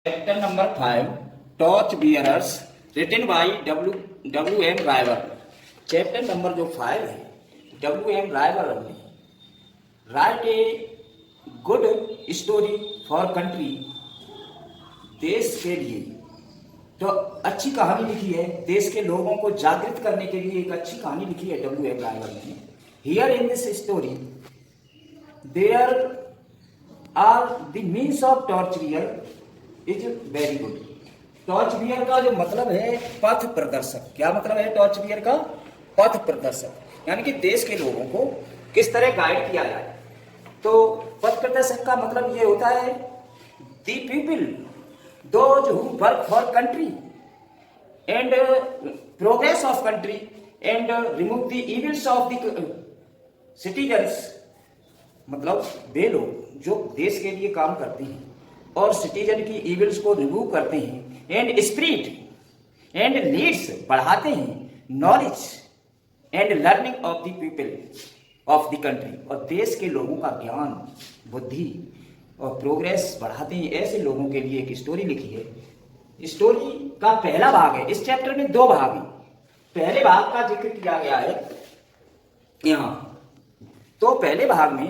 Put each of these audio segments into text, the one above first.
Chapter number 5, Torch Bearers, written by W. M. River. Chapter number जो 5 है, W. M. River ने write a good story for country, देश के लिए तो अच्छी कहानी लिखी है, देश के लोगों को जागृत करने के लिए एक अच्छी कहानी लिखी है W. M. River ने. Here in this story, there are the means of torch bearer is very good. Torch bear का जो मतलब है पथ प्रदर्शक. क्या मतलब है टॉर्च बियर का? पथ प्रदर्शक, यानी कि देश के लोगों को किस तरह गाइड किया जाए. तो पथ प्रदर्शक का मतलब ये होता है the people those who work for country and progress of country and remove the evils of the citizens. मतलब वे लोग जो देश के लिए काम करते हैं और सिटीजन की इविल्स को रिमूव करते हैं एंड स्पिरिट एंड लीड्स बढ़ाते हैं knowledge and learning of the people of the country. और देश के लोगों का ज्ञान बुद्धि और प्रोग्रेस बढ़ाते हैं. ऐसे लोगों के लिए एक स्टोरी लिखी है. स्टोरी का पहला भाग है. इस चैप्टर में 2 भाग हैं. पहले भाग का जिक्र किया गया है यहाँ. तो पहले भाग में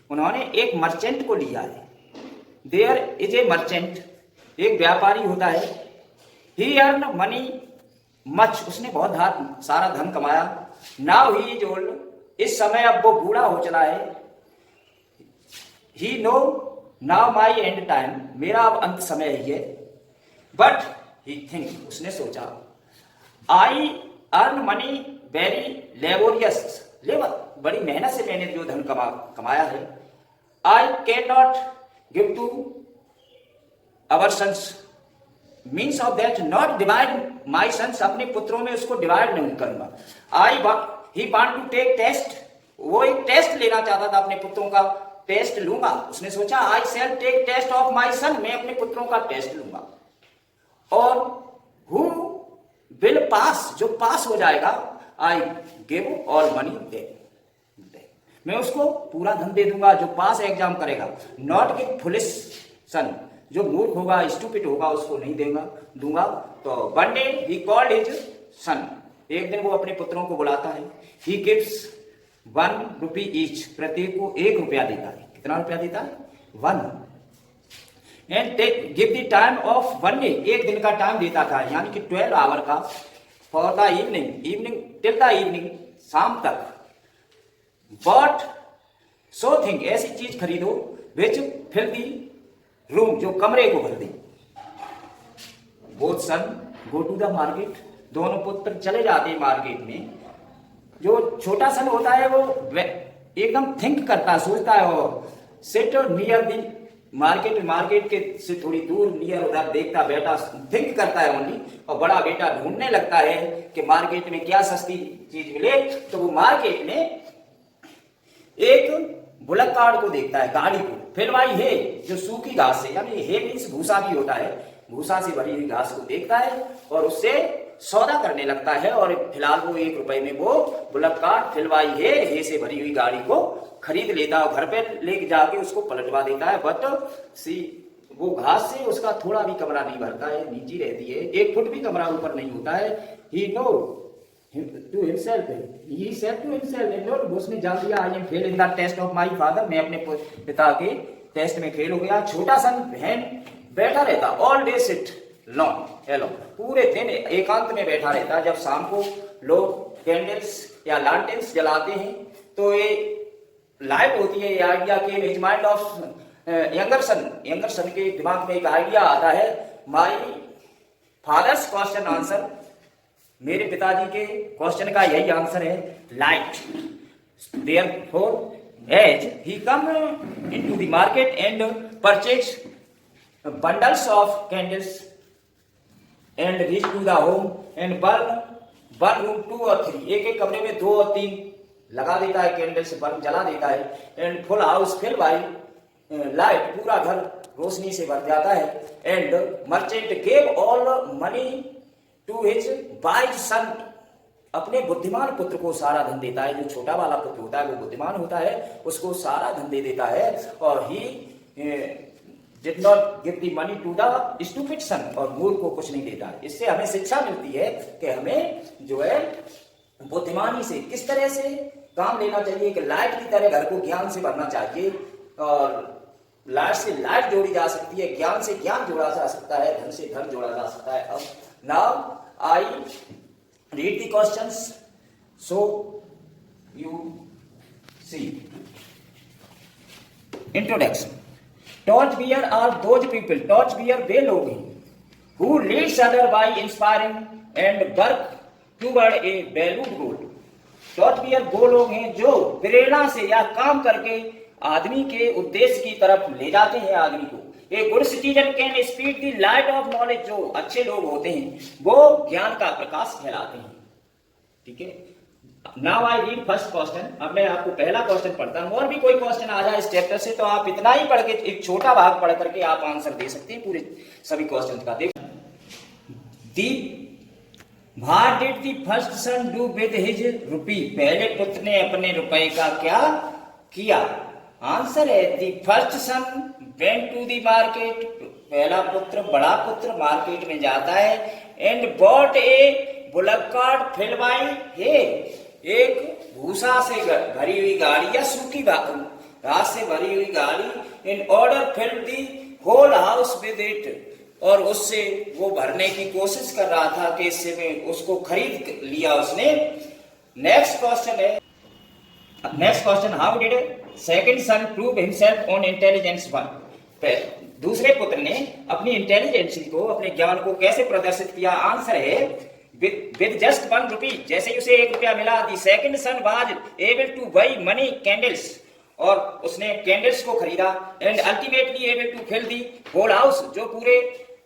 उन्होंने एक मर्चेंट को लिया है. देयर इज ए मर्चेंट, एक व्यापारी होता है. ही अर्न मनी मच, उसने बहुत सारा धन कमाया. नाउ ही इज ओल्ड, इस समय अब वो बूढ़ा हो चला है. He know now my end time, मेरा अब अंत समय ही है. बट ही थिंक, उसने सोचा I earn money very laborious, labour, बड़ी मेहनत से मैंने जो धन कमाया है. I can not give to our sons, means of that not divide my sons, अपने पुत्रों में उसको डिवाइड नहीं करूंगा. He want to take test, वो एक टेस्ट लेना चाहता था, अपने पुत्रों का टेस्ट लूंगा. उसने सोचा I shall take test of my son, मैं अपने पुत्रों का टेस्ट लूंगा. और हु विल पास, जो पास हो जाएगा, आई गिव ऑल मनी दे, मैं उसको पूरा धन दे दूंगा जो पास एग्जाम करेगा. नॉट गिव फुलिश सन, जो मूर्ख होगा स्टूपिड होगा उसको नहीं दूंगा. तो one day he called his son, एक दिन वो अपने पुत्रों को बुलाता है. ही गिव्स 1 रुपी ईच, प्रत्येक को 1 रुपया देता है. कितना रुपया देता है? 1. And give the time of 1 day, एक दिन का टाइम देता था, यानी कि 12 आवर का. For the evening till the evening, शाम तक. बट सो थिंग, ऐसी चीज खरीदो विच फिल दी रूम, जो कमरे को भर दे. Both son go to the market, दोनों पुत्र चले जाते हैं मार्केट में. जो छोटा सन होता है वो एकदम थिंक करता, सोचता है. और सिट नियर दी मार्केट के से थोड़ी दूर नियर, उधर देखता बैठा, थिंक करता है ओनली. और बड़ा बेटा ढूंढने लगता है कि मार्केट में क्या सस्ती चीज मिले. तो वो मार्केट में एक बुलक कार्ड को देखता है, गाड़ी को. फिर भाई हे, जो सूखी घास से, यानी हे मीन्स भूसा भी होता है, भूसा से भरी हुई घास को देखता है और उससे सौदा करने लगता है. और फिलहाल वो 1 रुपए में वो बुलक कार्ड फिलवाई हे से भरी हुई गाड़ी को खरीद लेता है. घर पे लेके जाके उसको पलटवा देता है. बट वो घास से उसका थोड़ा भी कमरा नहीं भरता है, नीची रहती है, 1 फुट भी कमरा ऊपर नहीं होता है. He no to himself, he said to himself, Lord, उसने जान लिया I am fail in the test of my father, मैं अपने पिता के टेस्ट में फेल हो गया. छोटा सन बहन बैठा रहता, all day sit lawn alone, पूरे दिन एकांत में बैठा रहता. जब शाम को लोग कैंडल्स या लैंटर्न्स जलाते हैं तो ये लाइट होती है. ये आइडिया के हिज माइंड ऑफ यंगर सन के दिमाग में एक आइडिया आता है. माई फादर्स क्वेश्चन आंसर, मेरे पिताजी के क्वेश्चन का यही आंसर है, light. Therefore as he come into the market and purchase bundles of candles and reach to the home and burn room 2 और 3, एक कमरे में 2 और 3 लगा देता है, कैंडल से बल्ब जला देता है. And full house fill by light, पूरा घर रोशनी से भर जाता है. And merchant gave all money to his wise son, अपने बुद्धिमान पुत्र को सारा धन देता है. जो छोटा वाला पुत्र होता है वो बुद्धिमान होता है, उसको सारा धन दे देता है. और he did not give the money to the stupid son, और मूर्ख को कुछ नहीं देता। इससे हमें शिक्षा मिलती है कि हमें जो है बुद्धिमानी से किस तरह से काम लेना चाहिए, कि लाइट की तरह घर को ज्ञान से भरना चाहिए, और लाइट से लाइट जोड़ी जा सकती है, ज्ञान से ज्ञान जोड़ा जा सकता है, धन से धन जोड़ा जा सकता है। अब now I read the questions, so you see. Introduction. Torch bear are those people, torch bear वे लोग हैं who leads other by inspiring and work toward a valued goal. Torch bear वो लोग हैं जो प्रेरणा से या काम करके आदमी के उद्देश्य की तरफ ले जाते हैं आदमी को। ए good citizen can speed the light of knowledge, जो अच्छे लोग होते हैं वो ज्ञान का प्रकाश फैलाते हैं। ठीक है, now I read first question. अब मैं आपको पहला क्वेश्चन पढ़ता हूं, और भी कोई क्वेश्चन आ जाए इस चैप्टर से तो आप इतना ही पढ़ के, एक छोटा भाग पढ़ करके आप आंसर दे सकते हैं पूरे सभी क्वेश्चन का। देख, what did the first son do with his rupee, पहले पुत्र ने अपने रुपए का क्या किया। आंसर है the first son went to the market, पहला पुत्र बड़ा पुत्र मार्केट में जाता है, and bought a bullock cart filled by hay, एक भूसा से भरी हुई गाड़ी या सूखी घास से भरी हुई गाड़ी, in order filled the whole house with it, और उससे वो भरने की कोशिश कर रहा था कि इससे में उसको खरीद लिया उसने। नेक्स्ट क्वेश्चन है, next question, how did second son prove himself on intelligence one, दूसरे पुत्र ने अपनी इंटेलिजेंस को, अपने ज्ञान को कैसे प्रदर्शित किया। आंसर है with just 1 rupee, जैसे उसे 1 रुपया मिला, the second son was able to buy many candles, और उसने कैंडल्स को खरीदा, and ultimately able to fill the whole house, जो पूरे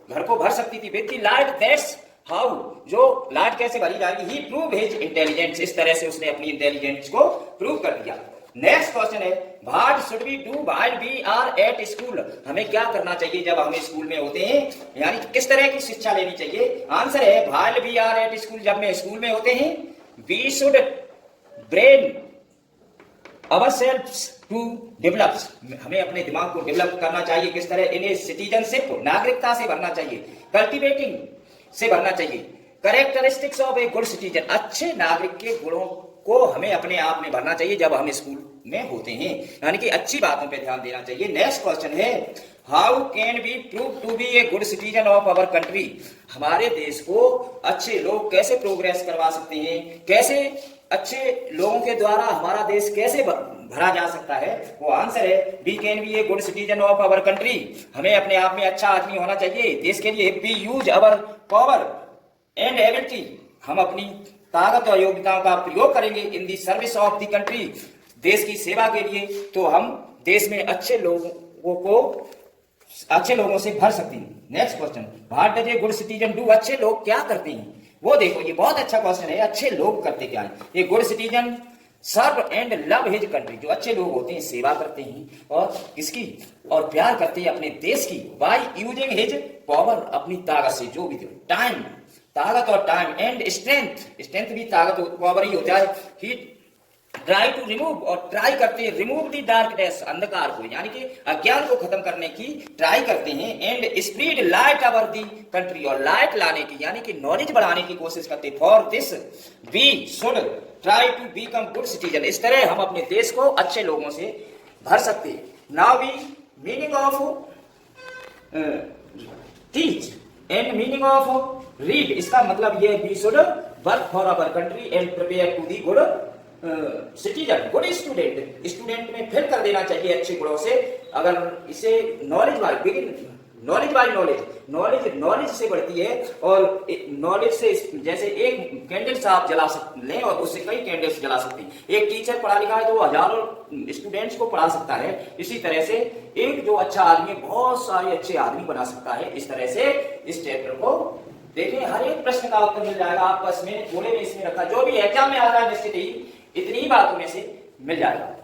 घर को भर सकती थी, with the light, that's how, जो लाइट कैसे भरी जाएगी, he proved his intelligence, इस तरह से उसने अपनी इंटेलिजेंस को प्रूव कर दिया। नेक्स्ट क्वेश्चन है, what should we do while we are at school, हमें क्या करना चाहिए जब हम स्कूल में होते हैं, यानी किस तरह की शिक्षा लेनी चाहिए। आंसर है while we are at school, जब मैं स्कूल में होते हैं, we should brain ourselves to develop, हमें अपने दिमाग को डेवलप करना चाहिए। किस तरह, इन ए सिटीजनशिप, नागरिकता से भरना चाहिए, कल्टिवेटिंग से भरना चाहिए, characteristics of A good citizen, अच्छे नागरिक के गुणों को हमें अपने आप में भरना चाहिए जब हम स्कूल में होते हैं, यानी कि अच्छी बातों पे ध्यान देना चाहिए। नेक्स्ट क्वेश्चन है, how can we prove to be a good citizen of our country, हमारे देश को अच्छे लोग कैसे प्रोग्रेस करवा सकते हैं, कैसे अच्छे लोगों के द्वारा हमारा देश कैसे भरा जा सकता है। वो आंसर है we can be a good citizen of our country, हमें अपने आप में अच्छा आदमी होना चाहिए देश के लिए। We use our power and ability, हम अपनी ताकत और योग्यताओं का प्रयोग करेंगे in the service of the country, देश की सेवा के लिए, तो हम देश में अच्छे लोगों को अच्छे लोगों से भर सकते हैं। Next question, what does a good citizen do, अच्छे लोग क्या करते हैं। वो देखो, ये बहुत अच्छा क्वेश्चन है, अच्छे लोग करते क्या है। A good citizen serve and love his country, जो अच्छे लोग होते हैं सेवा करते हैं और किसकी, और प्यार करते हैं अपने देश की। बाय यूजिंग हिज पावर, अपनी ताकत से, जो भी टाइम, ताकत और टाइम, एंड स्ट्रेंथ, स्ट्रेंथ भी ताकत पावर ही होता है। ही ट्राई टू रिमूव, और ट्राई करते हैं रिमूव द डार्कनेस, अंधकार को, यानी कि अज्ञान को खत्म करने की ट्राई करते हैं। And spread light over the country, और लाइट लाने की यानी कि नॉलेज बढ़ाने की कोशिश करते हैं। For this we should try to become good citizen, इस तरह हम अपने देश को अच्छे लोगों से भर सकते हैं। Now we meaning of teach and meaning of read, इसका मतलब ये we should work for our country and prepare to the good citizen, good student, student में फिल कर देना चाहिए अच्छे गुणों से। अगर इसे knowledge by begin, knowledge by knowledge, knowledge knowledge से बढ़ती है, और नॉलेज से जैसे एक कैंडल्स आप जला सकते हैं और उससे कई कैंडल्स जला सकते हैं। एक टीचर पढ़ा लिखा है तो वो हजारों स्टूडेंट्स को पढ़ा सकता है, इसी तरह से एक जो अच्छा आदमी बहुत सारे अच्छे आदमी बना सकता है। इस तरह से इस चैप्टर को देखें, हर एक प्रश्न का उत्तर मिल जाएगा आपको, इसमें थोड़े में इसमें रखा, जो भी एग्जाम में आता है निश्चित ही इतनी बातों में से मिल जाएगा।